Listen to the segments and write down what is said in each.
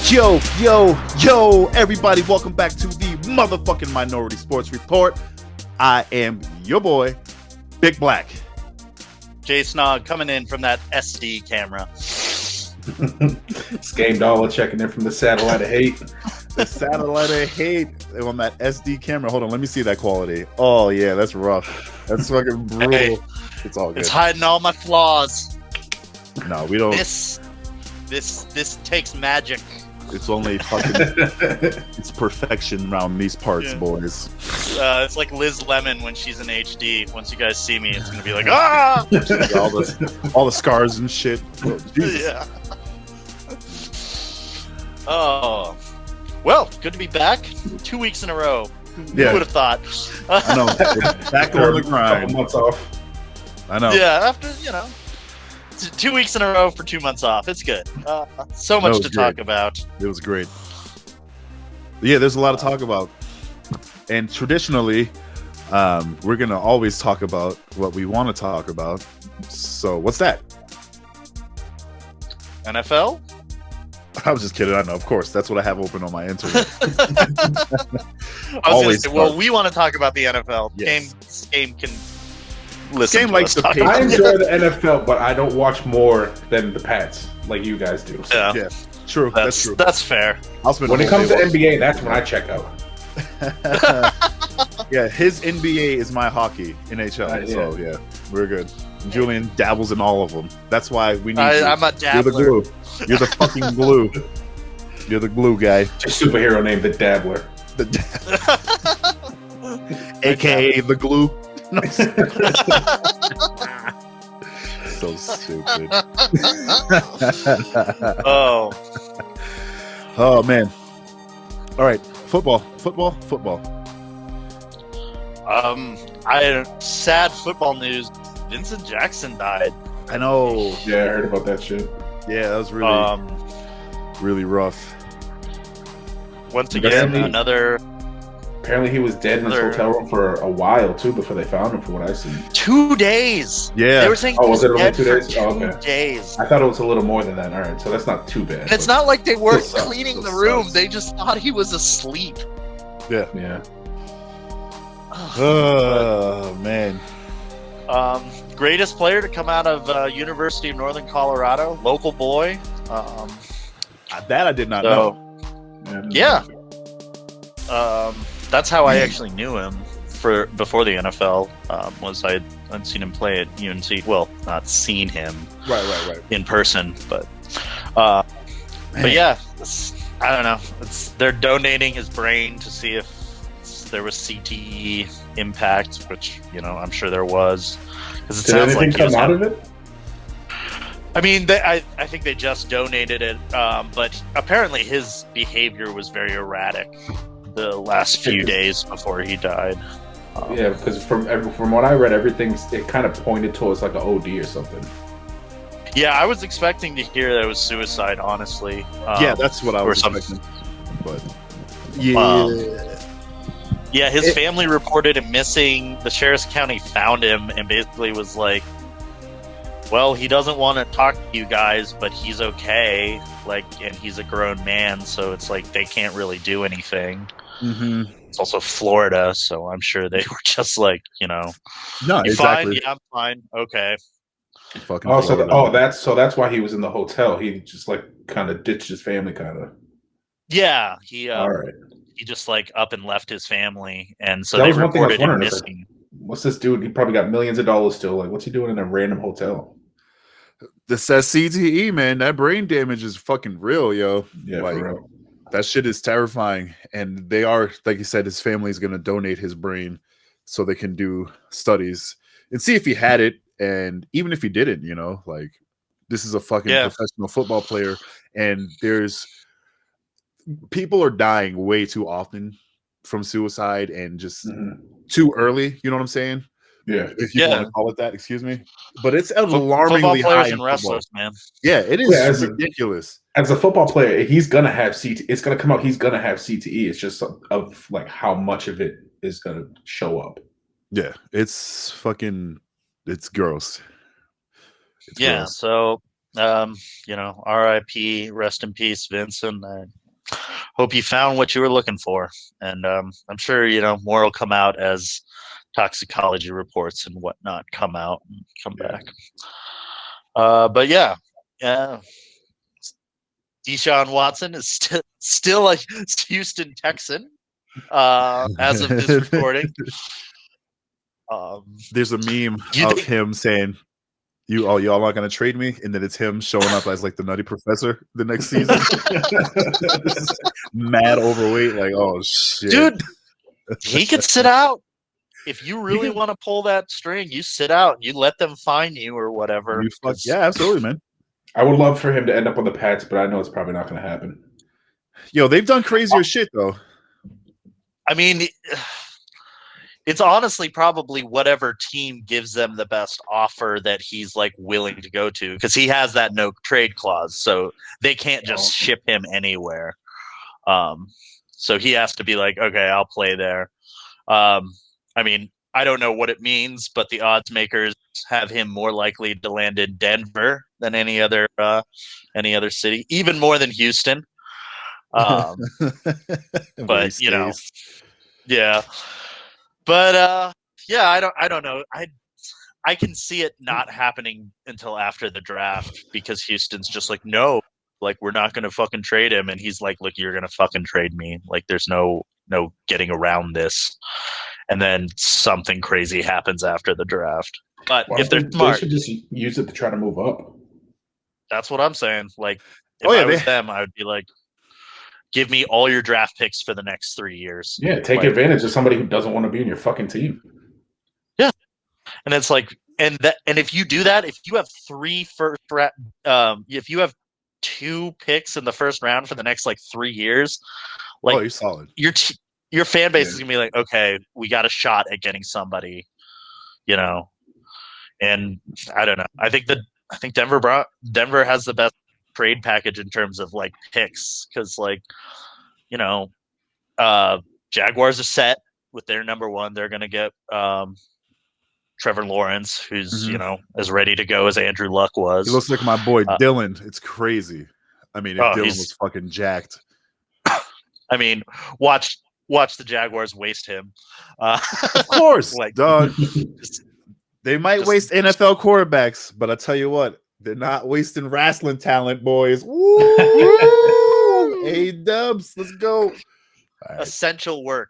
Yo, everybody, welcome back to the motherfucking Minority Sports Report. I am your boy, Big Black. Jay Snog coming in from that SD camera. Game Dollar checking in from the satellite of hate. The satellite of hate on that SD camera. Hold on, let me see that quality. Oh, yeah, that's rough. That's fucking brutal. Hey, it's all good. It's hiding all my flaws. No, we don't. This takes magic. It's only fucking. It's perfection around these parts, boys. It's like Liz Lemon when she's in HD. Once you guys see me, it's gonna be like ah, all the scars and shit. Oh, Jesus. Yeah. Oh, well, good to be back. 2 weeks in a row. Yeah. Who would have thought? I know. Back on the grind. Months off. I know. Yeah, after 2 weeks in a row for 2 months off. It's good. So much to talk about. It was great. Yeah, there's a lot to talk about. And traditionally, we're going to always talk about what we want to talk about. So what's that? NFL? I was just kidding. I know, of course. That's what I have open on my internet. I was going to say, well, we want to talk about the NFL. Yes. Game can listen Game to likes us talk the about I it. enjoy the NFL, but I don't watch more than the Pats like you guys do. Yeah, Yeah, true. That's true. That's fair. I'll spend When the it whole comes to day NBA, that's when I check out. Yeah, his NBA is my hockey, NHL. Yeah. So, yeah, we're good. Julian dabbles in all of them. That's why we need you. I'm a You're the dabbler. glue. You're the fucking glue. You're the glue guy. Just superhero name, the Dabbler. AKA the glue. No. So stupid. Oh, Oh man. All right, football. I had sad football news. Vincent Jackson died. I know. Yeah, I heard about that shit. Yeah, that was really, really rough. Once again, another Apparently he was dead in his hotel room for a while too before they found him, from what I've seen. 2 days. Yeah. They were saying Oh, was it only dead 2 for days? 2 Oh, okay. days. I thought it was a little more than that. All right, so that's not too bad. And it's not like they weren't Still sucks. cleaning the Still room. sucks. They just thought he was asleep. Yeah. Oh man. Greatest player to come out of University of Northern Colorado, local boy. That I did not know. Yeah. That's how I actually knew him before the NFL. Was I'd seen him play at UNC. Well, not seen him Right. in person, but yeah, I don't know. They're donating his brain to see if there was CTE impact, which I'm sure there was. Because it Did sounds anything like he was come out of it? I mean, I think they just donated it, but apparently his behavior was very erratic the last few days before he died. Yeah, because from what I read, it kind of pointed towards like an OD or something. Yeah, I was expecting to hear that it was suicide, honestly. Yeah, that's what I was expecting. But yeah, his family reported him missing. The sheriff's county found him and basically was like, well, he doesn't want to talk to you guys, but he's okay. And he's a grown man, so it's like they can't really do anything. Mm-hmm. It's also Florida, so I'm sure they were just like, no, you exactly. fine? Yeah, I'm fine. Okay. Fucking that's why he was in the hotel. He just like kind of ditched his family, kind of. Yeah, he All right. he just like up and left his family, and so That they was one thing I was reported him wondering, missing. What's this dude? He probably got millions of dollars still. Like, what's he doing in a random hotel? This that CTE, man. That brain damage is fucking real, yo. Yeah, like, for real. that shit is terrifying. And they are, like you said, his family's gonna donate his brain so they can do studies and see if he had it. And even if he didn't, this is a fucking professional football player, and people are dying way too often from suicide and just too early. You know what I'm saying? Yeah. If you want to call it that, excuse me. But it's alarmingly football players high and in wrestlers, football. man. Yeah, it is ridiculous. As a football player, he's gonna have CTE. It's gonna come out. He's gonna have CTE. It's just of like how much of it is gonna show up. Yeah, it's fucking. It's gross. It's gross. So R.I.P. Rest in peace, Vincent. I hope you found what you were looking for, and I'm sure more will come out as toxicology reports and whatnot come out and come back. But yeah, Deshaun Watson is still a Houston Texan as of this recording. There's a meme of him saying, y'all not gonna trade me, and then it's him showing up as like the Nutty Professor the next season. Mad overweight, like, oh shit. Dude, he could sit out. If you really want to pull that string, you sit out and you let them fine you or whatever. Yeah, absolutely, man. I would love for him to end up on the Pats, but I know it's probably not going to happen. Yo, they've done crazier shit, though. I mean, it's honestly probably whatever team gives them the best offer that he's like willing to go to, because he has that no trade clause, so they can't just ship him anywhere. So he has to be like, okay, I'll play there. I mean, I don't know what it means, but the odds makers have him more likely to land in Denver than any other city, even more than Houston. But yeah. But yeah, I don't know. I can see it not happening until after the draft, because Houston's just like, no, like, we're not going to fucking trade him, and he's like, look, you're going to fucking trade me. Like, there's no getting around this. And then something crazy happens after the draft. But if they're smart, they should just use it to try to move up. That's what I'm saying. Like, if I was them, I would be like, give me all your draft picks for the next 3 years. Yeah, take advantage of somebody who doesn't want to be in your fucking team. Yeah, and it's like, and if you do that, if you have if you have 2 picks in the first round for the next like 3 years, like, you're solid. Your fan base is gonna be like, okay, we got a shot at getting somebody, And I don't know. I think Denver has the best trade package in terms of like picks, because like, Jaguars are set with their number 1. They're gonna get Trevor Lawrence, who's as ready to go as Andrew Luck was. He looks like my boy Dylan. It's crazy. I mean, if Dylan was fucking jacked. I mean, watch the Jaguars waste him. Of course, like, dog. They might waste NFL quarterbacks, but I tell you what, they're not wasting wrestling talent, boys. Woo! A-dubs, let's go. Right. Essential work.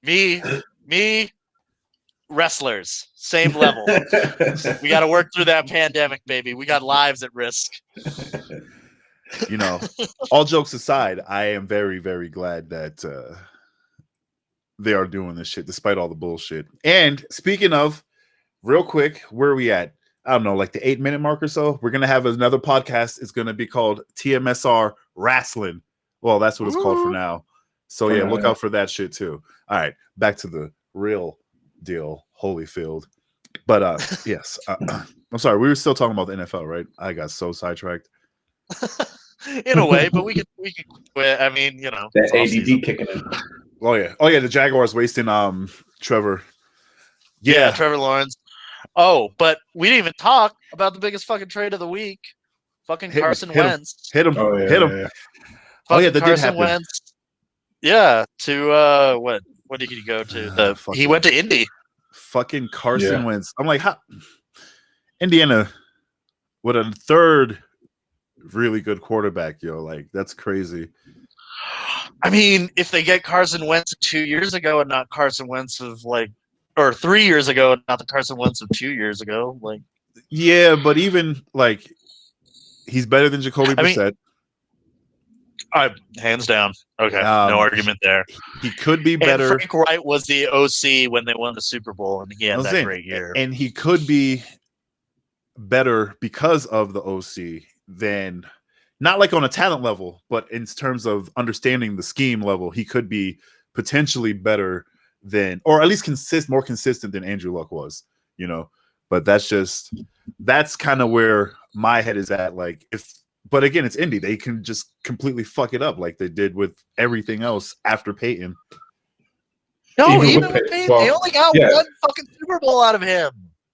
Me, wrestlers, same level. We got to work through that pandemic, baby. We got lives at risk. All jokes aside, I am very, very glad that they are doing this shit despite all the bullshit. And speaking of, real quick, where are we at? I don't know, like the 8-minute mark or so. We're gonna have another podcast. It's gonna be called TMSR Wrestling. Well, that's what it's called for now. So yeah, look out for that shit too. All right, back to the real deal, Holyfield. But yes, I'm sorry, we were still talking about the NFL, right? I got so sidetracked. In a way, but we could quit. I mean, that ADD kicking in. Oh yeah, the Jaguars wasting Trevor. Yeah, Trevor Lawrence. Oh, but we didn't even talk about the biggest fucking trade of the week. Fucking Carson Wentz. Hit him. Hit him. Oh yeah, that did happen. Wentz. Yeah, to what did he go to? He went to Indy. Fucking Carson Wentz. I'm like, how Indiana with a third really good quarterback, like, that's crazy. I mean, if they get Carson Wentz 2 years ago and not Carson Wentz of or 3 years ago and not the Carson Wentz of 2 years ago, like, yeah, but even like, he's better than Jacoby Brissett. Hands down. Okay, no argument there. He could be better. And Frank Wright was the OC when they won the Super Bowl, and he had that great year. And he could be better because of the OC than, not like on a talent level, but in terms of understanding the scheme level, he could be potentially better than, or at least more consistent than Andrew Luck was, But that's kind of where my head is at. Like, but again, it's Indy. They can just completely fuck it up like they did with everything else after Peyton. No, even with Peyton, they only got one fucking Super Bowl out of him.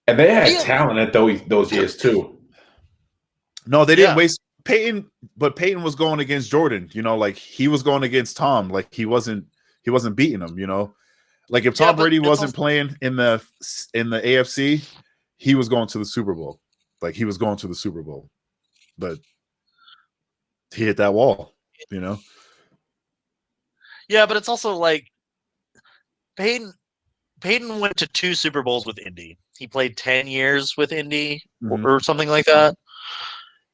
And they had talent at those years too. No, they didn't waste Peyton, but Peyton was going against Jordan. You know, like he was going against Tom. Like he wasn't beating him. You know, like if Tom Brady wasn't playing in the AFC, he was going to the Super Bowl. Like he was going to the Super Bowl, but he hit that wall. You know. Yeah, but it's also like Peyton went to 2 Super Bowls with Indy. He played 10 years with Indy or something like that.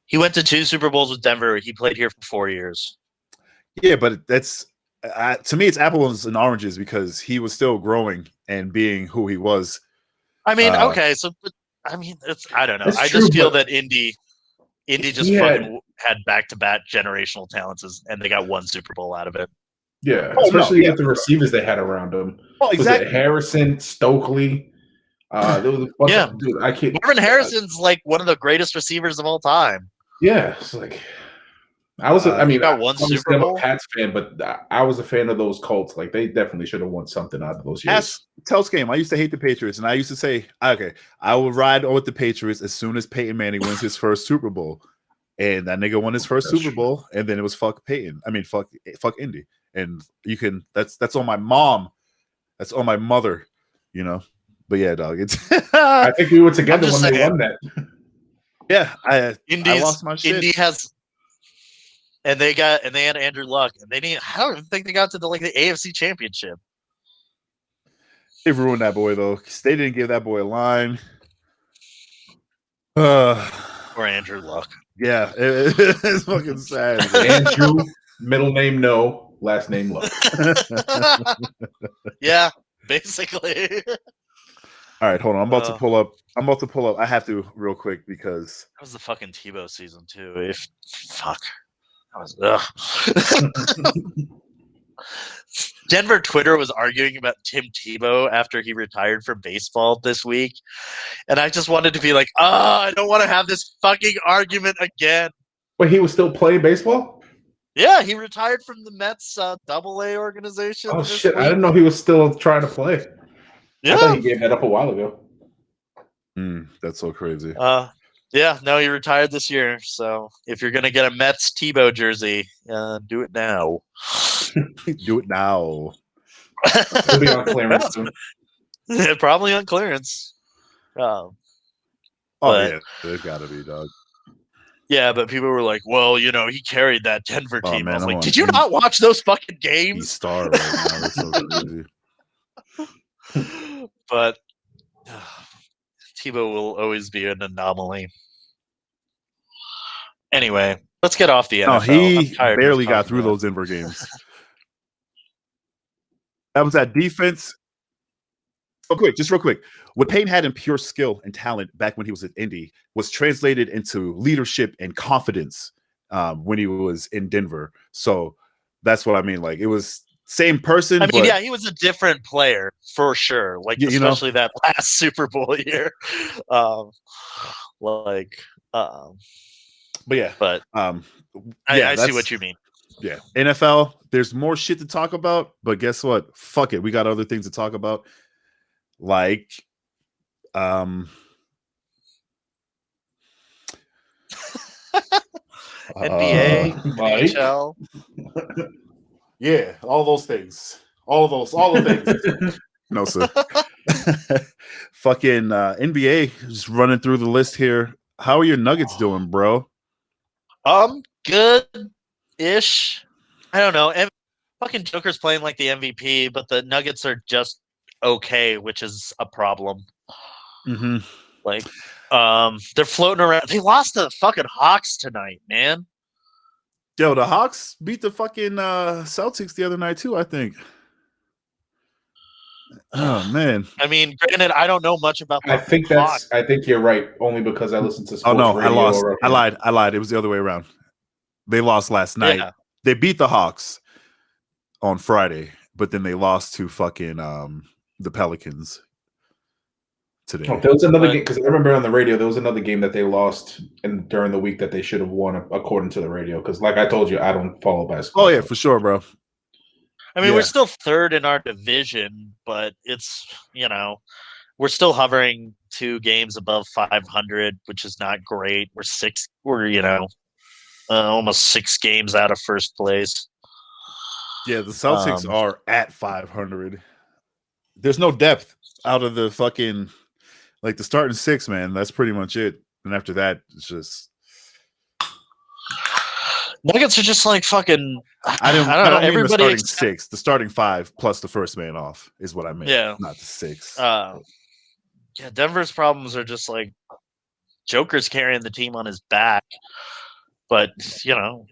He went to 2 Super Bowls with Denver. He played here for 4 years. Yeah, but that's to me, it's apples and oranges because he was still growing and being who he was. I mean, okay, so I mean, I don't know. I just feel that Indy just fucking had back-to-back generational talents, and they got 1 Super Bowl out of it. Yeah, especially with the receivers they had around them. Oh, exactly. Was it Harrison, Stokely? There was a bunch of dude. I can't. Marvin Harrison's like one of the greatest receivers of all time. Yeah, it's like I was. I mean, got 1 Super Bowl. I'm a Pats fan, but I was a fan of those Colts. Like they definitely should have won something out of those years. Tells game. I used to hate the Patriots, and I used to say, okay, I will ride with the Patriots as soon as Peyton Manning wins his first Super Bowl, and that nigga won his first Super Bowl, and then it was fuck Peyton. I mean, fuck Indy, and you can. That's on my mom. That's on my mother. You know. But yeah, dog. It's. I think we were together when they won that. Yeah, I lost my shit. Indy has, and they had Andrew Luck, and I don't even think they got to the AFC Championship. They ruined that boy though, because they didn't give that boy a line. Or Andrew Luck. Yeah, it's fucking sad. Andrew, middle name no, last name Luck. Yeah, basically. All right, hold on. I'm about to pull up. I have to real quick because that was the fucking Tebow season too. Denver Twitter was arguing about Tim Tebow after he retired from baseball this week, and I just wanted to be like, I don't want to have this fucking argument again. Wait, he was still playing baseball? Yeah, he retired from the Mets AA organization. Oh shit! I didn't know he was still trying to play. Yeah. I thought he gave that up a while ago. That's so crazy. Yeah, no, he retired this year. So if you're gonna get a Mets Tebow jersey, do it now. Do it now. It'll be on clearance soon. Probably on clearance. Yeah, there's got to be, dog. Yeah, but people were like, "Well, you know, he carried that Denver team." Man, I was like, "Did you not watch those fucking games?" He's star right now. That's so crazy. But Tebow will always be an anomaly. Anyway, let's get off the NFL. No, he barely got through those Denver games. That was that defense. Real quick. What Payne had in pure skill and talent back when he was at Indy was translated into leadership and confidence when he was in Denver. So that's what I mean. Like, it was same person. I mean, yeah, he was a different player for sure. Like, especially that last Super Bowl year. I see what you mean. Yeah, NFL. There's more shit to talk about, but guess what? Fuck it, we got other things to talk about, like, NBA, NHL. Yeah, all those things. All the things. No, sir. Fucking NBA, just running through the list here. How are your Nuggets doing, bro? Good-ish. I don't know. Fucking Joker's playing like the MVP, but the Nuggets are just okay, which is a problem. Mm-hmm. Like, they're floating around. They lost to the fucking Hawks tonight, man. Yo, the Hawks beat the fucking Celtics the other night too, I think. Oh man! I mean, granted, I don't know much about. I think you're right, only because I listened to sports radio. I lost. I lied. It was the other way around. They lost last night. Yeah. They beat the Hawks on Friday, but then they lost to fucking the Pelicans today. Oh, there was another game because I remember on the radio there was another game that they lost during the week that they should have won according to the radio. Because, like I told you, I don't follow basketball. Oh yeah, for sure, bro. I mean, we're still third in our division, but it's, we're still hovering 2 games above 500, which is not great. We're almost 6 games out of first place. Yeah, the Celtics are at 500. There's no depth out of the fucking like the starting 6, man. That's pretty much it. And after that, it's just Nuggets are just like fucking. I don't know. mean the Everybody starting 6. The starting 5 plus the first man off is what I meant. Yeah. Not the 6. Yeah, Denver's problems are just like Joker's carrying the team on his back, but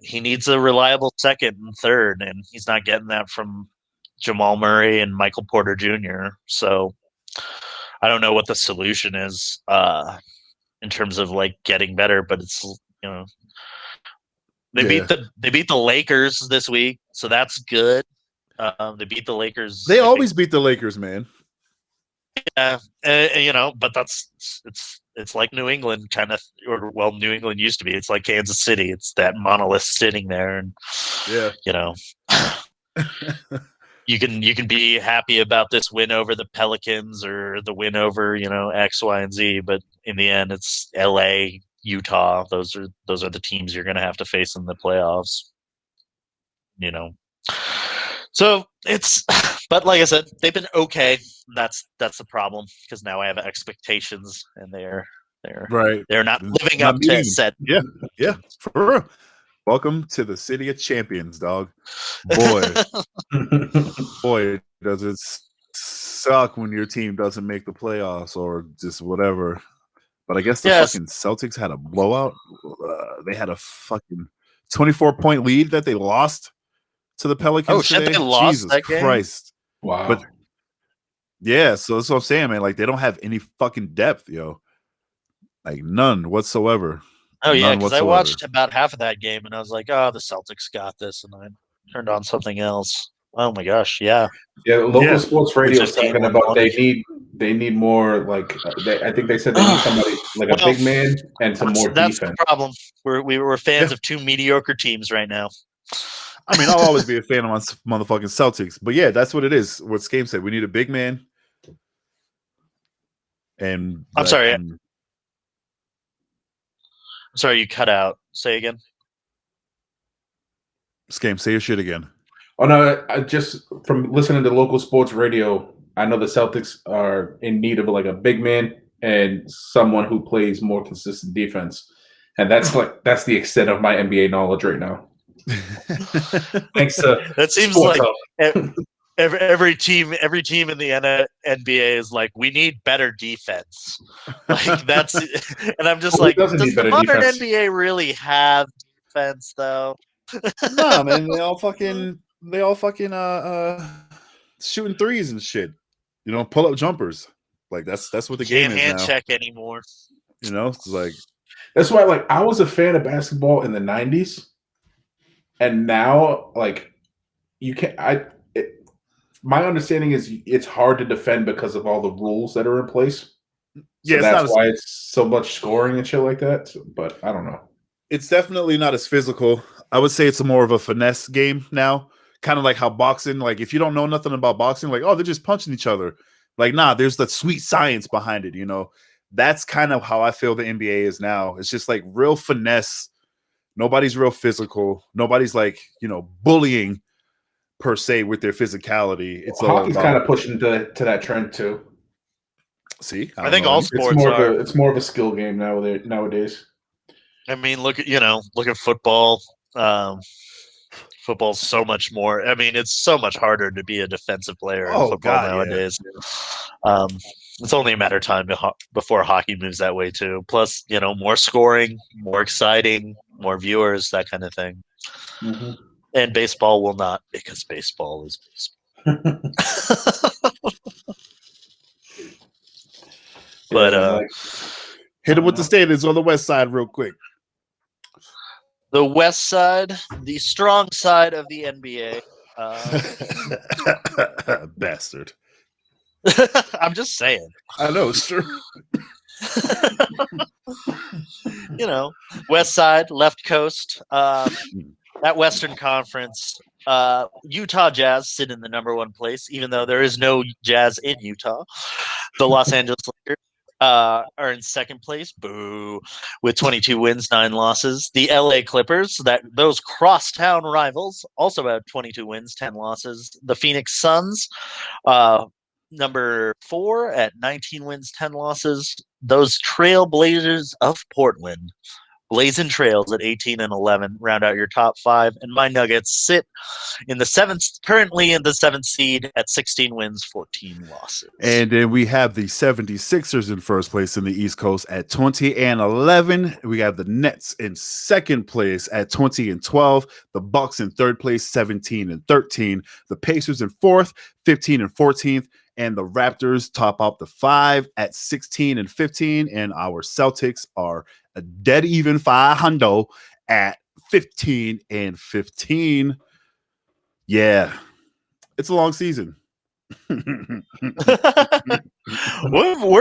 he needs a reliable second and third, and he's not getting that from Jamal Murray and Michael Porter Jr. So I don't know what the solution is in terms of like getting better, but it's they beat the Lakers this week, so that's good. They beat the Lakers. They always beat the Lakers, man. Yeah, but it's like New England kind of, or New England used to be. It's like Kansas City. It's that monolith sitting there, and you can be happy about this win over the Pelicans or the win over X, Y, and Z, but in the end, it's LA, Utah. Those are the teams you're going to have to face in the playoffs. So but like I said, they've been okay. That's the problem, because now I have expectations, and they're not living up to set. Yeah, for real. Welcome to the city of champions, dog. Boy, does it suck when your team doesn't make the playoffs or just whatever. But I guess the fucking Celtics had a blowout. They had a fucking 24-point lead that they lost to the Pelicans today. They lost Jesus that game? Christ. Wow. But yeah, so that's what I'm saying, man. Like, they don't have any fucking depth, yo. Like, none whatsoever. Oh, yeah, because I watched about half of that game, and I was like, oh, the Celtics got this, and I turned on something else. Oh, my gosh, yeah. Yeah, local sports radio is talking about they need more, like, I think they said they need somebody, like a big man and some more defense. That's the problem. We're fans of 2 mediocre teams right now. I mean, I'll always be a fan of my motherfucking Celtics. But yeah, that's what it is. What Skame said. We need a big man. And I'm sorry. I'm sorry, you cut out. Say again. Skame, say your shit again. Oh no, I just from listening to local sports radio, I know the Celtics are in need of like a big man and someone who plays more consistent defense. And that's the extent of my NBA knowledge right now. Thanks to that seems like every team in the NBA is like, we need better defense. Like that's, and I'm just like, does the modern NBA really have defense though? Nah, man, they all fucking shooting threes and shit. Pull up jumpers. Like that's what the game is now. Can't hand check anymore. It's like that's why I was a fan of basketball in the 90s. And now, you can't. My understanding is it's hard to defend because of all the rules that are in place. So that's why it's so much scoring and shit like that. But I don't know. It's definitely not as physical. I would say it's more of a finesse game now. Kind of like how boxing. Like if you don't know nothing about boxing, like they're just punching each other. Like nah, there's the sweet science behind it. That's kind of how I feel the NBA is now. It's just like real finesse. Nobody's real physical. Nobody's bullying per se with their physicality. It's hockey's kind of pushing to that trend too. See, I think all sports it's more of a skill game nowadays. I mean, look at football. Football's so much more. I mean, it's so much harder to be a defensive player in football nowadays. Yeah. It's only a matter of time before hockey moves that way too. Plus, more scoring, more exciting, more viewers, that kind of thing. Mm-hmm. And baseball will not, because baseball is baseball. But hit it with the standards on the West Side real quick. The West Side, the strong side of the NBA. Bastard. I'm just saying. I know, it's true. West Side, left coast. That Western Conference, Utah Jazz sit in the number 1 place, even though there is no Jazz in Utah. The Los Angeles Lakers are in second place, boo, with 22 wins, 9 losses. The LA Clippers, those crosstown rivals, also have 22 wins, 10 losses. The Phoenix Suns, number 4 at 19 wins, 10 losses. Those Trailblazers of Portland, blazing trails at 18 and 11, round out your top 5. And my Nuggets sit currently in the 7th seed at 16 wins, 14 losses. And then we have the 76ers in first place in the East Coast at 20 and 11. We have the Nets in second place at 20 and 12. The Bucks in third place, 17 and 13. The Pacers in fourth, 15 and 14th. And the Raptors top out the 5 at 16 and 15. And our Celtics are a dead even 500 at 15 and 15. Yeah, it's a long season. We're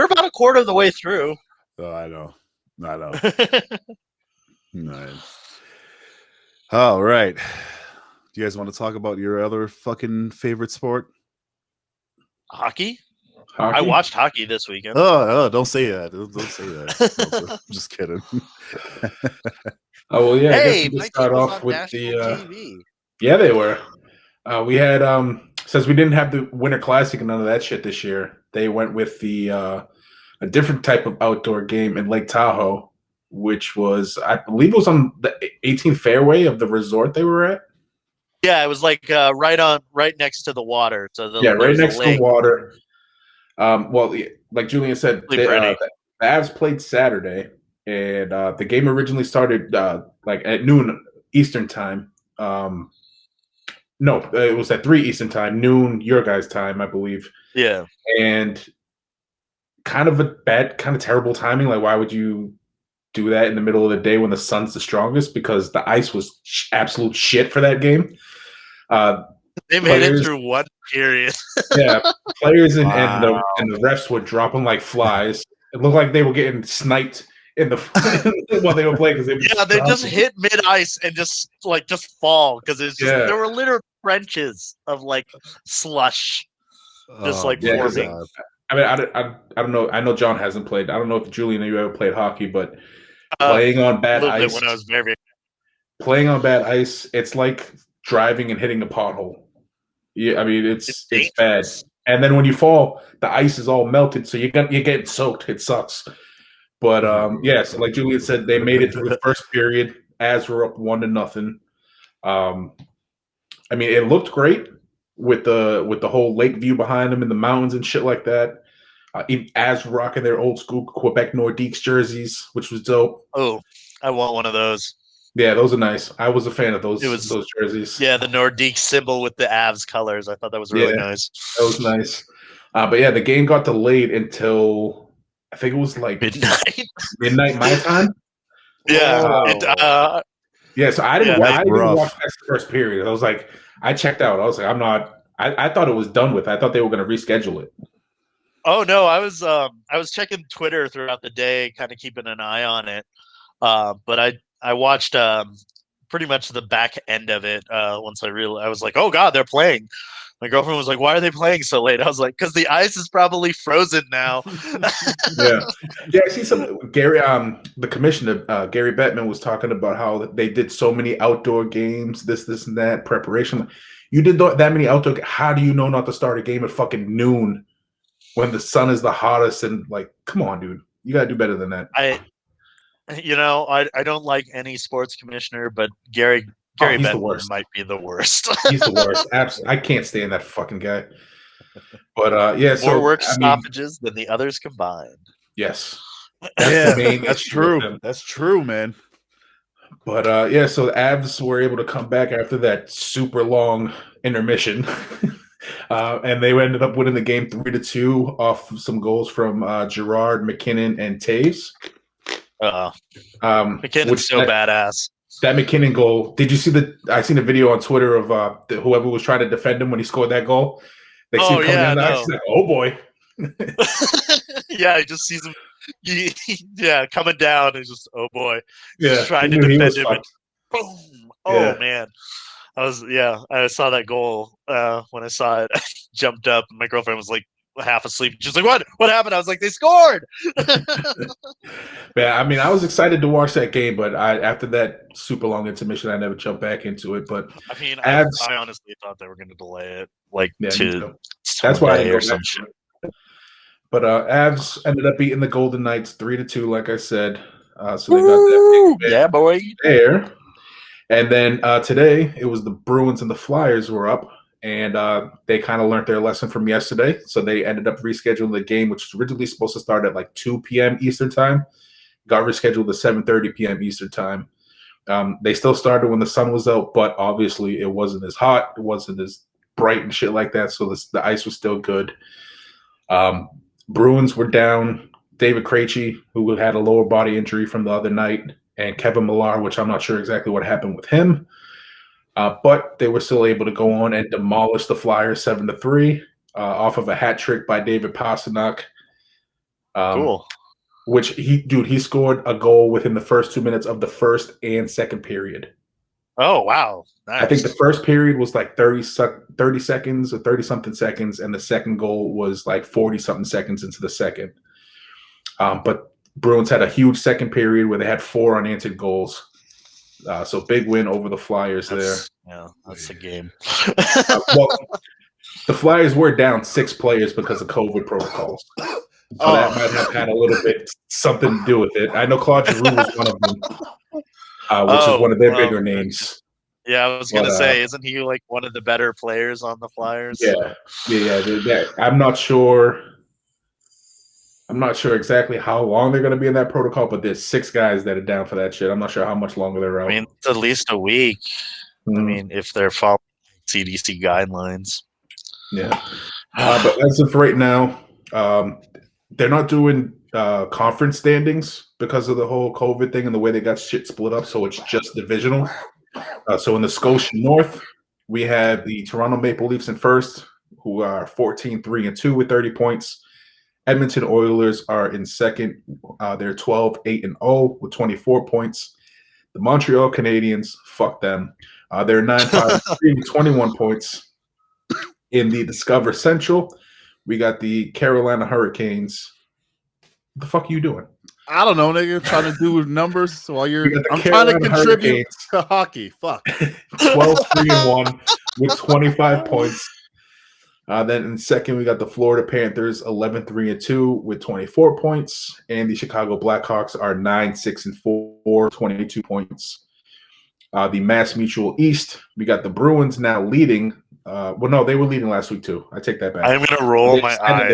about a quarter of the way through. Oh, I know. Nice. All right. Do you guys want to talk about your other fucking favorite sport? Hockey? I watched hockey this weekend. Oh, don't say that. Don't say that. I'm just kidding. Oh well, yeah. Hey, I guess we my can start team was off on with national TV. Yeah, they were. We had since we didn't have the Winter Classic and none of that shit this year, they went with the a different type of outdoor game in Lake Tahoe, which was, I believe, it was on the 18th fairway of the resort they were at. Yeah, it was like right next to the water. So right next to the water. Well, like Julian said, the Avs played Saturday, and the game originally started like at noon Eastern time. No, it was at 3 Eastern time, noon your guys' time, I believe. Yeah, and kind of terrible timing. Like, why would you do that in the middle of the day when the sun's the strongest? Because the ice was absolute shit for that game. They made it through one period. Yeah, players and the refs were dropping like flies. It looked like they were getting sniped in the while they were playing. They just hit mid ice and just fall because it's just there were literal trenches of like slush, just forming. I mean, I don't know. I know John hasn't played. I don't know if Julian, you ever played hockey, but playing on bad ice. When I was very playing on bad ice, it's like driving and hitting a pothole. Yeah, I mean it's bad. And then when you fall, the ice is all melted, so you're getting soaked. It sucks. But so like Julian said, they made it through the first period as we're up 1-0. I mean, it looked great with the whole lake view behind them and the mountains and shit like that. As rocking their old school Quebec Nordiques jerseys, which was dope. Oh, I want one of those. Yeah, those are nice. I was a fan of those jerseys. Yeah, the Nordique symbol with the Avs colors. I thought that was really nice. That was nice. But yeah, the game got delayed until I think it was like midnight my time. Yeah. So I didn't watch that first period. I was like, I checked out. I was like, I thought it was done with. I thought they were going to reschedule it. Oh no, I was checking Twitter throughout the day, kind of keeping an eye on it. But I watched pretty much the back end of it once I realized. I was like, oh god, they're playing. My girlfriend was like, why are they playing so late? I was like, because the ice is probably frozen now. Yeah. I see some Gary, the commissioner, Gary Bettman, was talking about how they did so many outdoor games, this and that preparation. You did that many outdoor. How do you know not to start a game at fucking noon when the sun is the hottest? And like, come on, dude, you gotta do better than that. I don't like any sports commissioner, but Gary Bettman might be the worst. He's the worst. Absolutely. I can't stand that fucking guy. But more work stoppages than the others combined. Yes. That's true. That's true, man. But so the Avs were able to come back after that super long intermission. And they ended up winning the game 3-2 off some goals from Gerard, McKinnon, and Taves. McKinnon's badass. That McKinnon goal. Did you see I seen a video on Twitter of whoever was trying to defend him when he scored that goal? They see him coming down the ice. He's like, oh boy. Yeah, he just sees him. Coming down. He's just, oh boy. Yeah, just trying to defend him. And boom. Oh man. I saw that goal when I saw it. I jumped up. And my girlfriend was like, half asleep. She's like, "What happened?" I was like, "They scored." Yeah, I mean, I was excited to watch that game, but after that super long intermission, I never jumped back into it. But I mean, I Avs, honestly thought they were going to delay it, like yeah, me to too. That's why I Sunday didn't or go some back shit. to it. But Avs ended up beating the Golden Knights 3-2, like I said. So they got that big Yeah, win boy. there. And then today it was the Bruins and the Flyers were up, and they kind of learned their lesson from yesterday. So they ended up rescheduling the game, which was originally supposed to start at like 2 p.m. Eastern time. Got rescheduled to 7:30 p.m. Eastern time. They still started when the sun was out, but obviously it wasn't as hot, it wasn't as bright and shit like that. So the ice was still good. Bruins were down David Krejci, who had a lower body injury from the other night, and Kevin Millar, which I'm not sure exactly what happened with him. But they were still able to go on and demolish the Flyers 7-3 off of a hat trick by David Pastrnak. Cool. Which he scored a goal within the first 2 minutes of the first and second period. Oh, wow. Nice. I think the first period was like 30 seconds or 30 something seconds, and the second goal was like 40 something seconds into the second. But Bruins had a huge second period where they had 4 unanswered goals. So big win over the Flyers there. Yeah, that's a game. Well, the Flyers were down 6 players because of COVID protocols. So that might have had a little bit something to do with it. I know Claude Giroux was one of them, which is one of their bigger names. Yeah, I was going to say, isn't he like one of the better players on the Flyers? Yeah. I'm not sure. I'm not sure exactly how long they're going to be in that protocol, but there's 6 guys that are down for that shit. I'm not sure how much longer they're out. I mean, it's at least a week. I mean, if they're following CDC guidelines. Yeah. But as of right now, they're not doing conference standings because of the whole COVID thing and the way they got shit split up. So it's just divisional. So in the Scotia North, we have the Toronto Maple Leafs in first, who are 14-3-2 with 30 points. Edmonton Oilers are in second. They're 12-8-0 with 24 points. The Montreal Canadiens, fuck them. They're 9-5-3 with 21 points. In the Discover Central, we got the Carolina Hurricanes. What the fuck are you doing? I don't know, nigga. Trying to do numbers while I'm trying to contribute Hurricanes. to hockey. Fuck. 12-3-1 with 25 points. Then in second, we got the Florida Panthers 11-3-2 with 24 points. And the Chicago Blackhawks are 9-6-4, 22 points. The Mass Mutual East, we got the Bruins now leading. Well, no, they were leading last week too. I take that back. I'm going to roll my eyes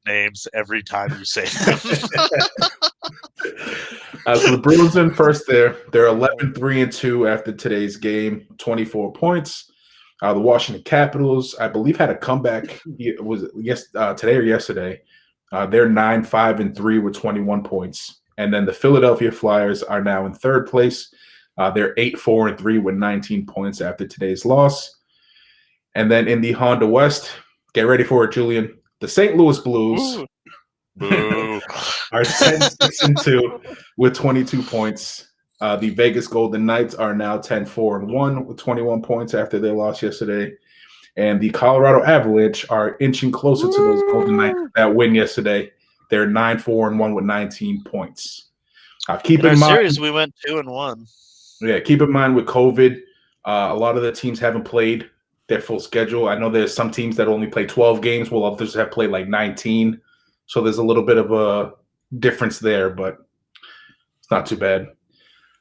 names every time you say them. So the Bruins in first there. They're 11-3-2 after today's game, 24 points. The Washington Capitals, I believe, had a comeback. It was today or yesterday. They're 9-5-3 with 21 points. And then the Philadelphia Flyers are now in third place. They're 8-4-3 with 19 points after today's loss. And then in the Honda West, get ready for it, Julian. The St. Louis Blues are 10-6-2 with 22 points. The Vegas Golden Knights are now 10-4-1 with 21 points after their loss yesterday. And the Colorado Avalanche are inching closer to those Golden Knights that win yesterday. They're 9-4-1 with 19 points. Keep in mind, series we went 2-1. Yeah, keep in mind with COVID, a lot of the teams haven't played their full schedule. I know there's some teams that only play 12 games, while others have played like 19. So there's a little bit of a difference there, but it's not too bad.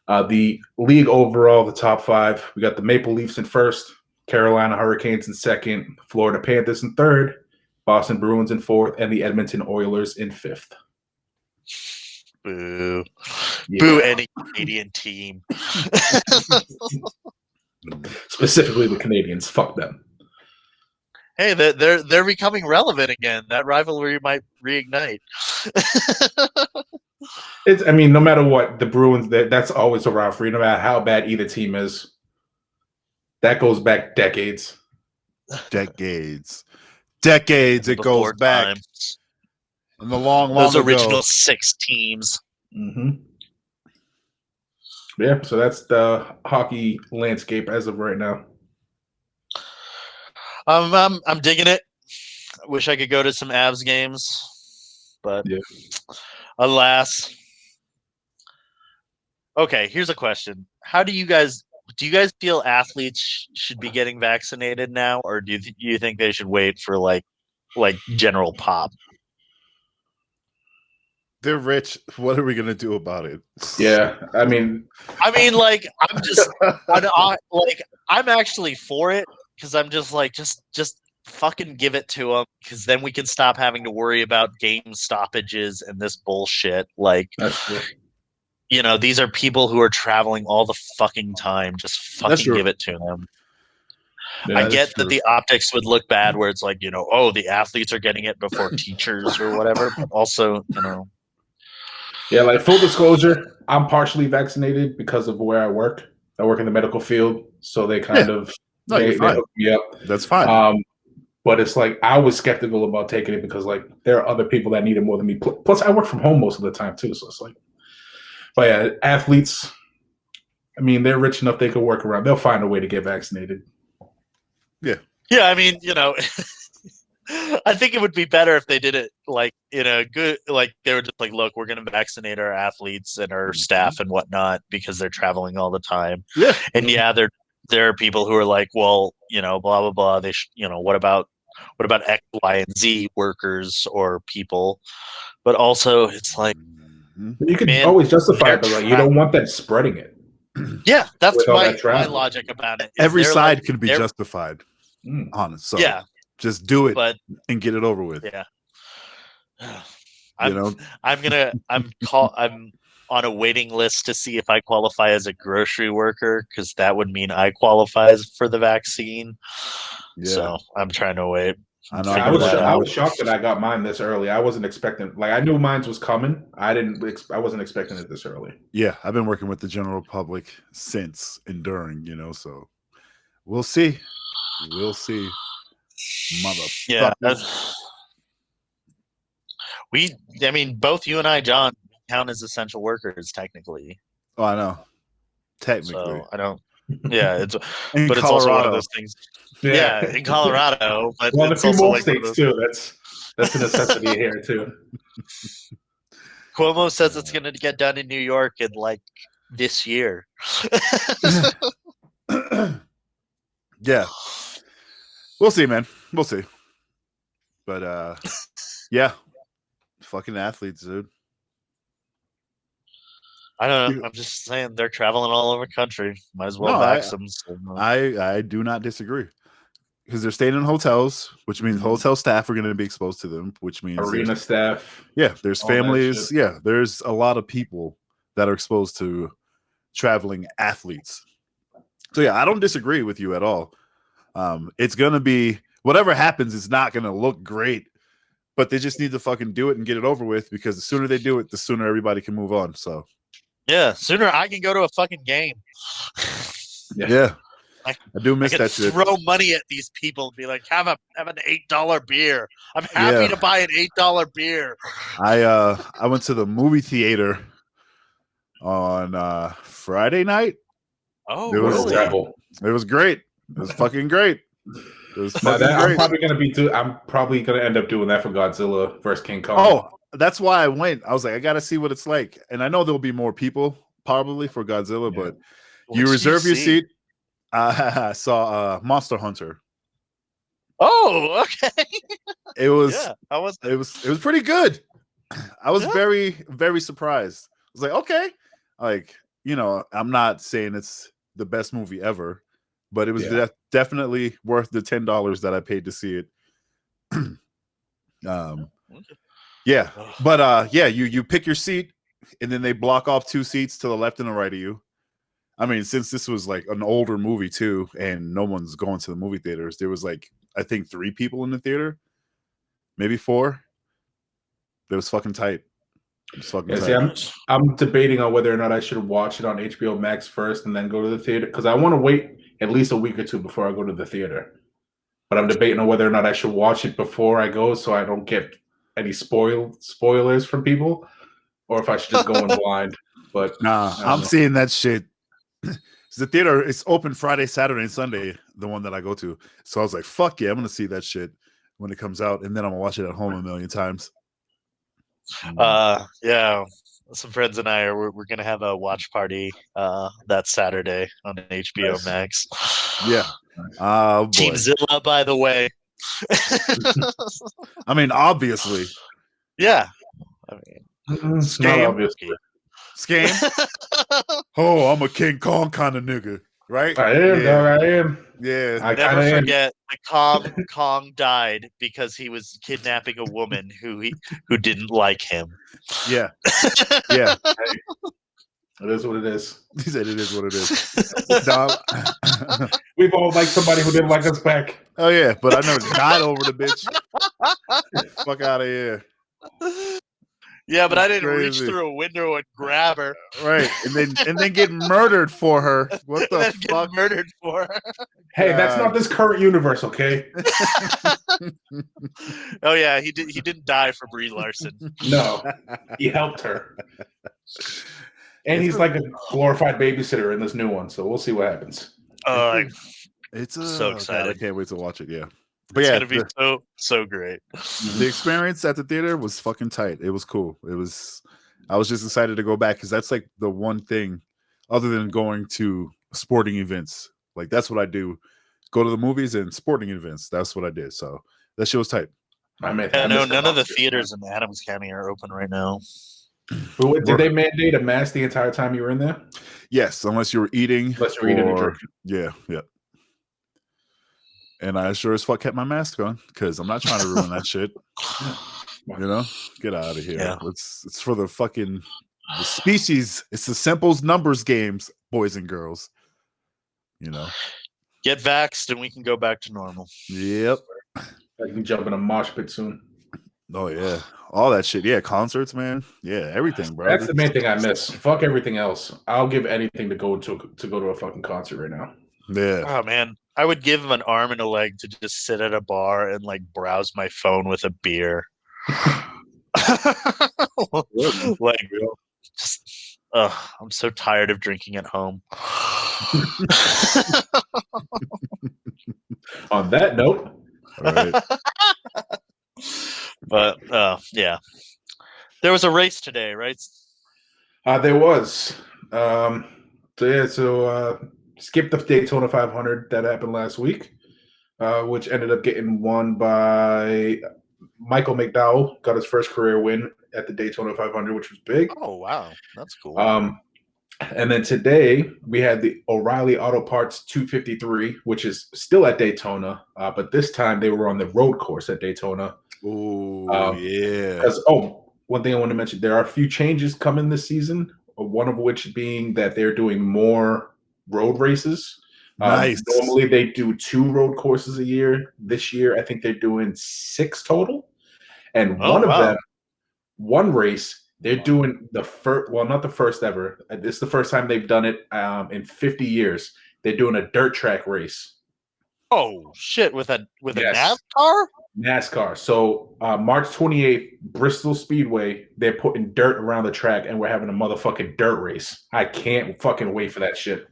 The league overall, the top 5, we got the Maple Leafs in first, Carolina Hurricanes in second, Florida Panthers in third, Boston Bruins in fourth, and the Edmonton Oilers in fifth. Boo. Yeah. Boo any Canadian team. Specifically the Canadians. Fuck them. Hey, they're becoming relevant again. That rivalry might reignite. I mean, no matter what, the Bruins, that's always a rivalry, no matter how bad either team is. That goes back decades. Decades. It goes back. Times. In the long Those ago. original 6 teams. Mm-hmm. Yeah, so that's the hockey landscape as of right now. I'm digging it. I wish I could go to some Avs games, but Yeah. alas. Okay, here's a question: How do you guys feel athletes should be getting vaccinated now, or do you think they should wait for like general pop? They're rich. What are we gonna do about it? Yeah, I mean, Like I'm actually for it because I'm just like just fucking give it to them because then we can stop having to worry about game stoppages and this bullshit. Like, that's true. these are people who are traveling all the fucking time. Just fucking give it to them. Yeah, I get that the optics would look bad where it's like, oh, the athletes are getting it before teachers or whatever. But also, Yeah, like full disclosure, I'm partially vaccinated because of where I work. I work in the medical field, so they kind of they hook me up. That's fine. But it's like I was skeptical about taking it because like there are other people that need it more than me. Plus, I work from home most of the time too, so it's like. But yeah, athletes. I mean, they're rich enough; they could work around. They'll find a way to get vaccinated. Yeah. Yeah, I mean, I think it would be better if they did it like in a good, like they were just like, look, we're going to vaccinate our athletes and our staff and whatnot because they're traveling all the time. Yeah. And yeah, there are people who are like, well, blah, blah, blah. They what about X, Y, and Z workers or people? But also it's like, you can always justify it, but like you don't want them spreading it. Yeah, that's my logic about it. Every side can be justified. Honest. So yeah. Just do it and get it over with. Yeah. I'm on a waiting list to see if I qualify as a grocery worker because that would mean I qualify for the vaccine. Yeah. So I'm trying to wait. I was shocked that I got mine this early. I wasn't expecting. Like I knew mine was coming. I wasn't expecting it this early. Yeah, I've been working with the general public since and during. So we'll see. We'll see. Yeah. I mean, both you and I, John, count as essential workers technically. Oh, I know. Technically, so I don't. Yeah, it's but it's also one of those things. Yeah, in Colorado, but well, it's a few also more like states too. That's a necessity here too. Cuomo says it's going to get done in New York in like this year. Yeah. We'll see, man. We'll see. But yeah. Fucking athletes, dude. I don't know. I'm just saying they're traveling all over the country. Might as well vax them. So. I do not disagree. Because they're staying in hotels, which means hotel staff are going to be exposed to them, which means arena staff. Yeah, there's families. Yeah, there's a lot of people that are exposed to traveling athletes. So yeah, I don't disagree with you at all. It's going to be whatever happens. It's not going to look great, but they just need to fucking do it and get it over with. Because the sooner they do it, the sooner everybody can move on. So yeah, sooner I can go to a fucking game. Yeah. I do miss that shit. Throw money at these people and be like, have an $8 beer. I'm happy to buy an $8 beer. I went to the movie theater on Friday night. Oh, it was really? It was great. It was fucking great. It was fucking great. I'm probably gonna end up doing that for Godzilla vs. King Kong. Oh, that's why I went. I was like, I gotta see what it's like, and I know there'll be more people probably for Godzilla, but you reserve your seat. I saw Monster Hunter. Oh, okay. It was. It was pretty good. I was very, very surprised. I was like, okay, like I'm not saying it's the best movie ever, but it was definitely worth the $10 that I paid to see it. Yeah, but you pick your seat, and then they block off 2 seats to the left and the right of you. I mean, since this was like an older movie too, and no one's going to the movie theaters, there was like I think 3 people in the theater, maybe 4. It was fucking tight. It was fucking tight. See, I'm debating on whether or not I should watch it on HBO Max first and then go to the theater because I want to wait at least a week or 2 before I go to the theater. But I'm debating on whether or not I should watch it before I go so I don't get any spoilers from people, or if I should just go in blind. But nah, I'm seeing that shit. The theater is open Friday, Saturday, and Sunday, the one that I go to. So I was like, fuck yeah, I'm gonna see that shit. when it comes out, and then I'm gonna watch it at home a million times. Yeah. Some friends and I we're gonna have a watch party that Saturday on HBO Nice. Max. Yeah. Oh boy. Team Zilla, by the way. I mean, obviously. Yeah. I mean, It's not Scam. obvious. Scam. Oh, I'm a King Kong kind of nigga, right? I am, Yeah. dog. I am. Yeah. I never kinda am. forget the Kong died because he was kidnapping a woman who didn't like him. Yeah. Yeah. It is what it is. He said it is what it is. No, We've all liked somebody who didn't like us back. oh yeah, but I never died over the bitch. Fuck out of here. Yeah, but I didn't Crazy. reach through a window and grab her. Right. And then get murdered for her. What And the then fuck? get murdered for her. Hey, that's God. not this current universe, okay? Oh yeah, he didn't die for Brie Larson. No, he helped her. And he's like a glorified babysitter in this new one, so we'll see what happens. It's so God, excited. I can't wait to watch it. Yeah. But It's yeah, gonna be so great. the experience at the theater was fucking tight. It was cool. I was just excited to go back because that's like the one thing other than going to sporting events. Like that's what I do. Go to the movies and sporting events. That's what I did. So that shit was tight. Yeah, no, none of the theaters in Adams County are open right now. But what, did they mandate a mask the entire time you were in there? Yes, unless you were eating. Unless you were eating or drinking. Yeah, yeah. And I sure as fuck kept my mask on because I'm not trying to ruin that shit. You know, get out of here. Yeah. It's for the fucking the species. It's the simples numbers games, boys and girls. You know, Get vaxxed and we can go back to normal. Yep. I can jump in a mosh pit soon. Oh yeah, all that shit. Yeah, concerts, man. Yeah, everything, bro. That's the main thing I miss. Fuck everything else. I'll give anything to go to a fucking concert right now. Yeah. Oh man, I would give him an arm and a leg to just sit at a bar and like browse my phone with a beer. Like just I'm so tired of drinking at home. On that note, All right. But yeah, there was a race today, right? there was. Skip the Daytona 500 that happened last week, which ended up getting won by Michael McDowell. Got his first career win at the Daytona 500, which was big. Oh wow, that's cool. And then today we had the O'Reilly Auto Parts 253, which is still at Daytona, but this time they were on the road course at Daytona. Oh yeah. Because one thing I want to mention, there are a few changes coming this season. One of which being that they're doing more road races. Nice. Normally they do 2 road courses a year. This year I think they're doing 6 total, and one race. They're doing the first, well, not the first ever. This is the first time they've done it in 50 years. They're doing a dirt track race. Oh shit! With a Yes. NASCAR? NASCAR. So March 28th, Bristol Speedway. They're putting dirt around the track, and we're having a motherfucking dirt race. I can't fucking wait for that shit.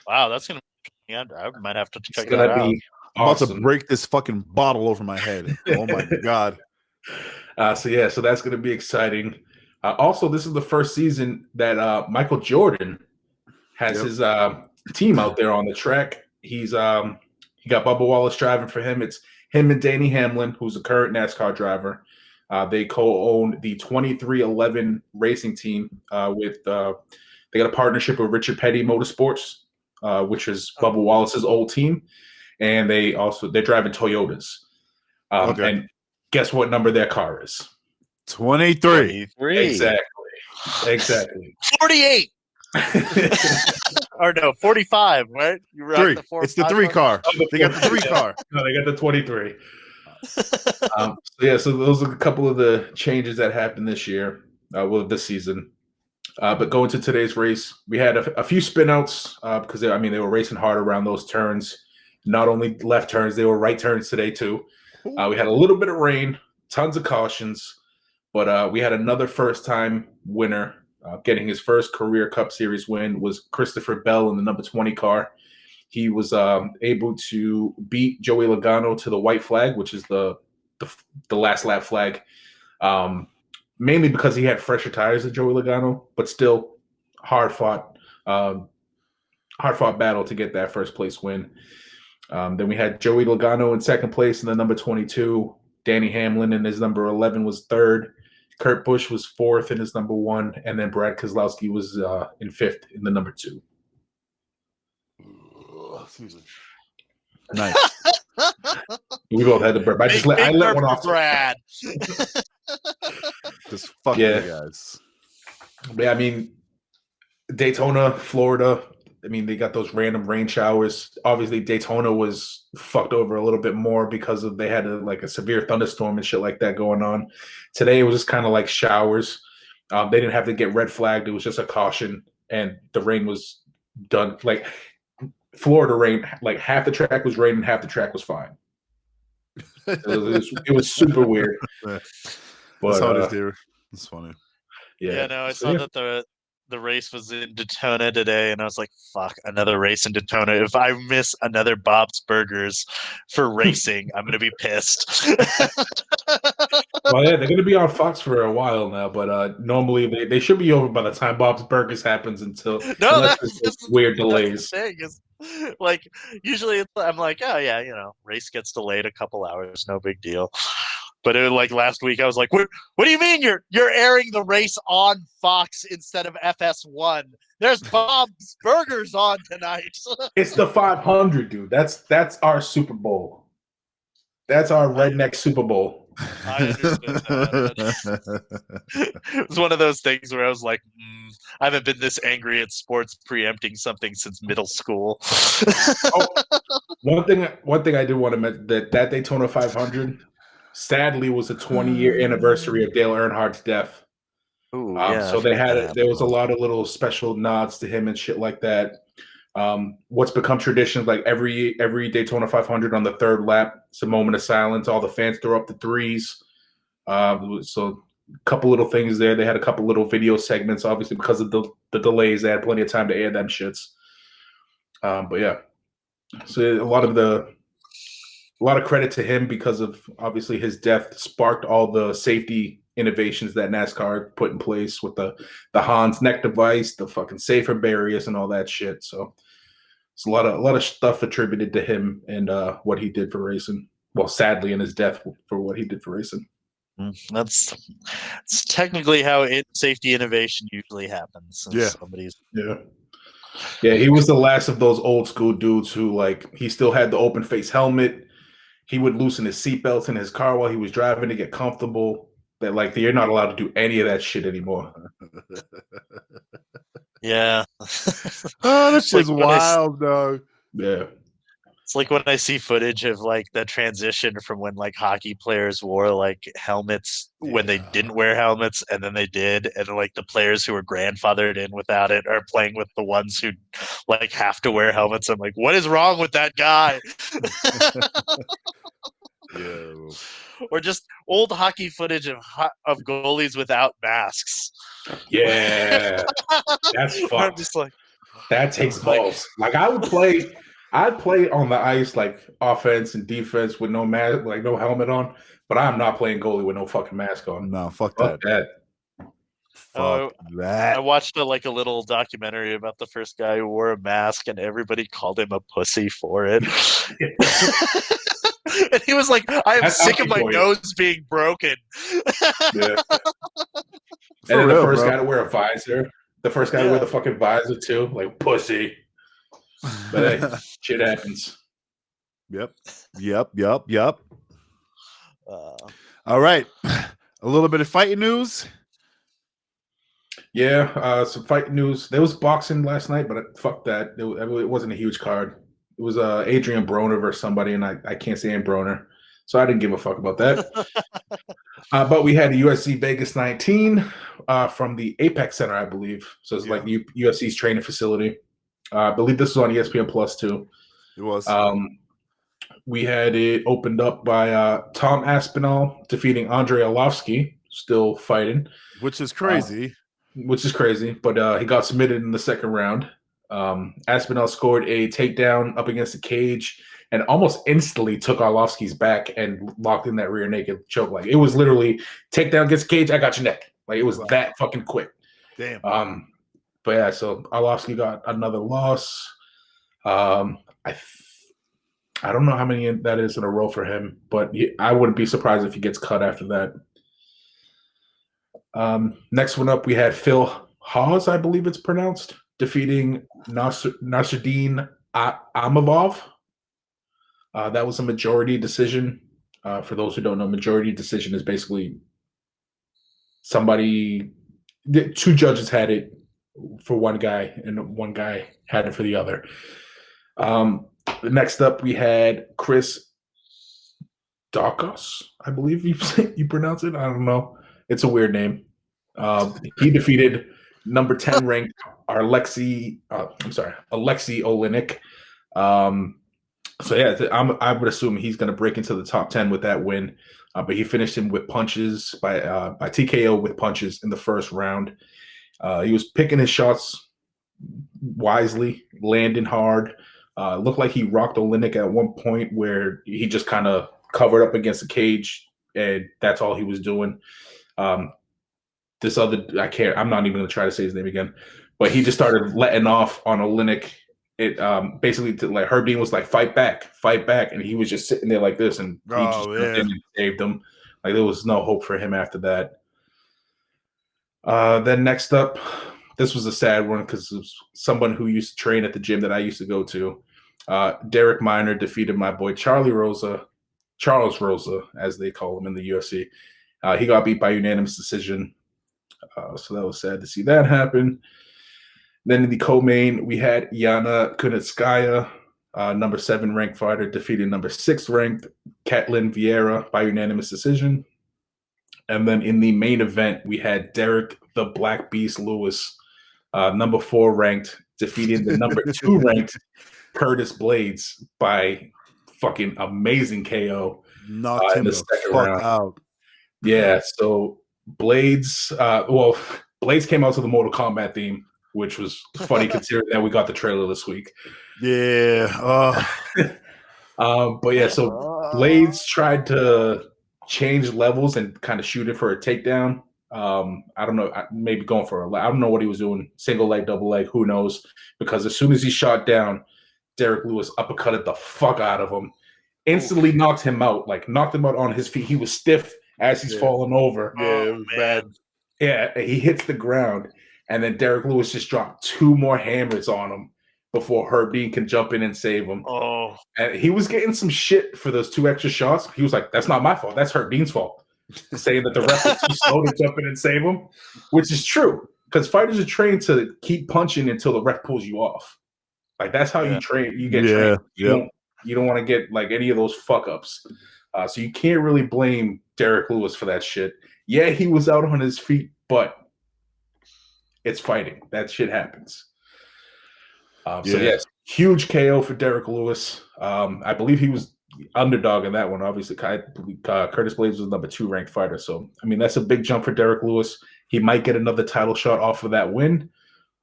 Wow, that's gonna. Yeah, I might have to check It's that gonna out. be I'm about to awesome. break this fucking bottle over my head. Oh my god. So that's going to be exciting. Also, this is the first season that Michael Jordan has his team out there on the track. He got Bubba Wallace driving for him. It's him and Danny Hamlin, who's a current NASCAR driver. They co-own the 2311 racing team with. They got a partnership with Richard Petty Motorsports, which is Bubba Wallace's old team, and they're driving Toyotas. Okay. And guess what number their car is? 23. Exactly. 48. Or no, 45, right? You were 3. at the 4 It's the 3 car. They got the 3 car. No, they got the 23. So those are a couple of the changes that happened this year, this season. But going to today's race, we had a few spinouts because they were racing hard around those turns. Not only left turns, they were right turns today too. We had a little bit of rain, tons of cautions, but we had another first-time winner getting his first career Cup Series win was Christopher Bell in the number 20 car. He was able to beat Joey Logano to the white flag, which is the last lap flag, mainly because he had fresher tires than Joey Logano, but still hard fought battle to get that first place win. Then we had Joey Logano in second place in the number 22. Danny Hamlin in his number 11 was third. Kurt Busch was fourth in his number 1, and then Brad Keselowski was in fifth in the number 2. Nice. We both had the burp. I let one off. Brad. Just fuck you guys. Yeah, I mean, Daytona, Florida. I mean, they got those random rain showers. Obviously, Daytona was fucked over a little bit more because they had a severe thunderstorm and shit like that going on. Today, it was just kind of like showers. They didn't have to get red flagged. It was just a caution, and the rain was done. Like Florida rain, like half the track was raining, half the track was fine. It was super weird. But, that's how it is, dear. It's funny. Yeah, no, I saw that the race was in Daytona today, and I was like, fuck, another race in Daytona. If I miss another Bob's Burgers for racing, I'm going to be pissed. Well, yeah, they're going to be on Fox for a while now, but normally they should be over by the time Bob's Burgers happens unless there's weird delays. That's the thing is, like, usually I'm like, oh, yeah, race gets delayed a couple hours, no big deal. But like last week, I was like, "What do you mean you're airing the race on Fox instead of FS1? There's Bob's Burgers on tonight." It's the 500, dude. That's our Super Bowl. That's our redneck Super Bowl. I understood that. It was one of those things where I was like, I haven't been this angry at sports preempting something since middle school. One thing I did want to mention that Daytona 500. Sadly, was a 20-year anniversary of Dale Earnhardt's death. Ooh, so there was a lot of little special nods to him and shit like that. What's become tradition, like every Daytona 500 on the third lap, it's a moment of silence. All the fans throw up the threes. So a couple little things there. They had a couple little video segments, obviously because of the delays. They had plenty of time to air them shits. But yeah, so a lot of credit to him because of obviously his death sparked all the safety innovations that NASCAR put in place with the Hans neck device, the fucking safer barriers, and all that shit. So it's a lot of stuff attributed to him and what he did for racing. Well, sadly, in his death for what he did for racing. That's technically how safety innovation usually happens. Yeah, he was the last of those old school dudes who he still had the open face helmet. He would loosen his seatbelts in his car while he was driving to get comfortable. That you're not allowed to do any of that shit anymore. Yeah. Oh, that shit's wild, dog. Yeah. It's like when I see footage of the transition from when hockey players wore helmets when they didn't wear helmets and then they did, and the players who were grandfathered in without it are playing with the ones who have to wear helmets. I'm like, what is wrong with that guy? Yeah. Or just old hockey footage of goalies without masks. Yeah, that's fucked. I'm just like, that takes balls. I'd play on the ice offense and defense with no mask, no helmet on, but I'm not playing goalie with no fucking mask on. No, fuck that. Fuck that. I watched a little documentary about the first guy who wore a mask, and everybody called him a pussy for it. And he was like, I am sick of my nose being broken. Yeah. And then the first guy to wear a visor. The first guy to wear the fucking visor too. Pussy. But hey, shit happens. Yep. All right. A little bit of fighting news. Yeah, some fighting news. There was boxing last night, but fuck that. It wasn't a huge card. It was Adrian Broner versus somebody, and I can't stand Broner, so I didn't give a fuck about that. But we had the UFC Vegas 19 from the Apex Center, I believe. So it's UFC's training facility. I believe this was on ESPN Plus too. It was. We had it opened up by Tom Aspinall defeating Andrei Arlovski, still fighting. Which is crazy. But he got submitted in the second round. Aspinall scored a takedown up against the cage and almost instantly took Arlovsky's back and locked in that rear naked choke. Like, it was literally takedown against the cage, I got your neck. Like, it was that fucking quick. Damn. But yeah, so Arlovsky got another loss. I don't know how many that is in a row for him, but I wouldn't be surprised if he gets cut after that. Next one up, we had Phil Hawes, I believe it's pronounced, defeating Nasruddin Amavov. That was a majority decision. For those who don't know, majority decision is basically two judges had it for one guy, and one guy had it for the other. Next up, we had Chris Dacos, I believe you pronounce it. I don't know. It's a weird name. He defeated number 10 ranked Alexei Olenek. So yeah, I would assume he's going to break into the top 10 with that win. But he finished him with punches by TKO with punches in the first round. He was picking his shots wisely, landing hard. Looked like he rocked Olenek at one point where he just kind of covered up against the cage, and that's all he was doing. This other, I'm not even going to try to say his name again, but he just started letting off on Olenek. It basically, like, Herb Dean was like, fight back, and he was just sitting there like this, and he just and saved him. Like, there was no hope for him after that. Then next up, this was a sad one because it was someone who used to train at the gym that I used to go to. Derek Minor defeated my boy Charles Rosa, as they call him in the UFC. He got beat by unanimous decision. So that was sad to see that happen. Then in the co-main, we had Yana Kunitskaya, number 7 ranked fighter, defeating number 6 ranked Katlin Vieira by unanimous decision. And then in the main event, we had Derek the Black Beast Lewis, number 4 ranked, defeating the number 2 ranked Curtis Blades by fucking amazing KO. Knocked him the fuck round. Out. Yeah, so Blades, Blades came out to the Mortal Kombat theme, which was funny considering that we got the trailer this week. Yeah. But yeah, so Blades tried to change levels and kind of shoot it for a takedown. I don't know, maybe going for I don't know what he was doing, single leg, double leg, who knows? Because as soon as he shot down, Derek Lewis uppercutted the fuck out of him, instantly knocked him out on his feet. He was stiff as he's falling over. Yeah, it was bad. Yeah, he hits the ground, and then Derek Lewis just dropped 2 more hammers on him before Herb Dean can jump in and save him. Oh, and he was getting some shit for those 2 extra shots. He was like, "That's not my fault. That's Herb Dean's fault." Saying that the ref was too slow to jump in and save him, which is true because fighters are trained to keep punching until the ref pulls you off. Like, that's how you train. You get trained. You don't want to get like any of those fuck ups. So you can't really blame Derek Lewis for that shit. Yeah, he was out on his feet, but it's fighting. That shit happens. So yes, huge KO for Derek Lewis. I believe he was underdog in that one. Obviously, Curtis Blades was number 2 ranked fighter. So I mean, that's a big jump for Derek Lewis. He might get another title shot off of that win.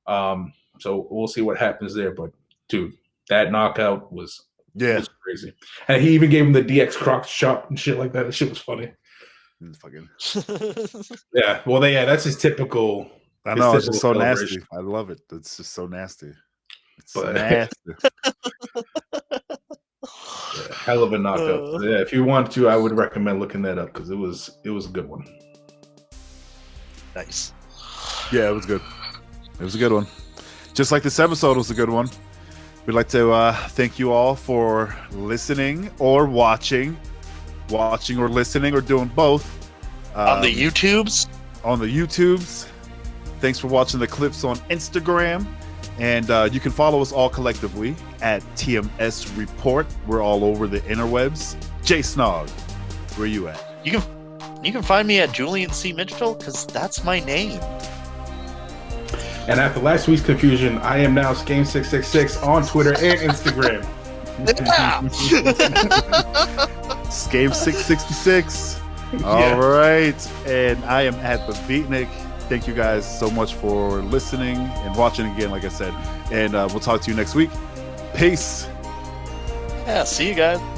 So we'll see what happens there. But dude, that knockout was crazy. And he even gave him the DX Croc shot and shit like that. That shit was funny. Fucking yeah. Well, that's his typical. I know, it's just so nasty. I love it. It's just so nasty. It's so nasty. Hell of a knockout. Yeah, if you want to, I would recommend looking that up because it was a good one. Nice. Yeah, it was good. It was a good one. Just like this episode was a good one. We'd like to thank you all for listening or watching or listening or doing both. On the YouTubes. Thanks for watching the clips on Instagram. And you can follow us all collectively at TMS Report. We're all over the interwebs. Jay Snog, where you at? You can find me at Julian C. Mitchell because that's my name. And after last week's confusion, I am now Skame666 on Twitter and Instagram. Skame666. All right. And I am at the Beatnik thank you guys so much for listening and watching again, like I said. And we'll talk to you next week. Peace. Yeah, see you guys.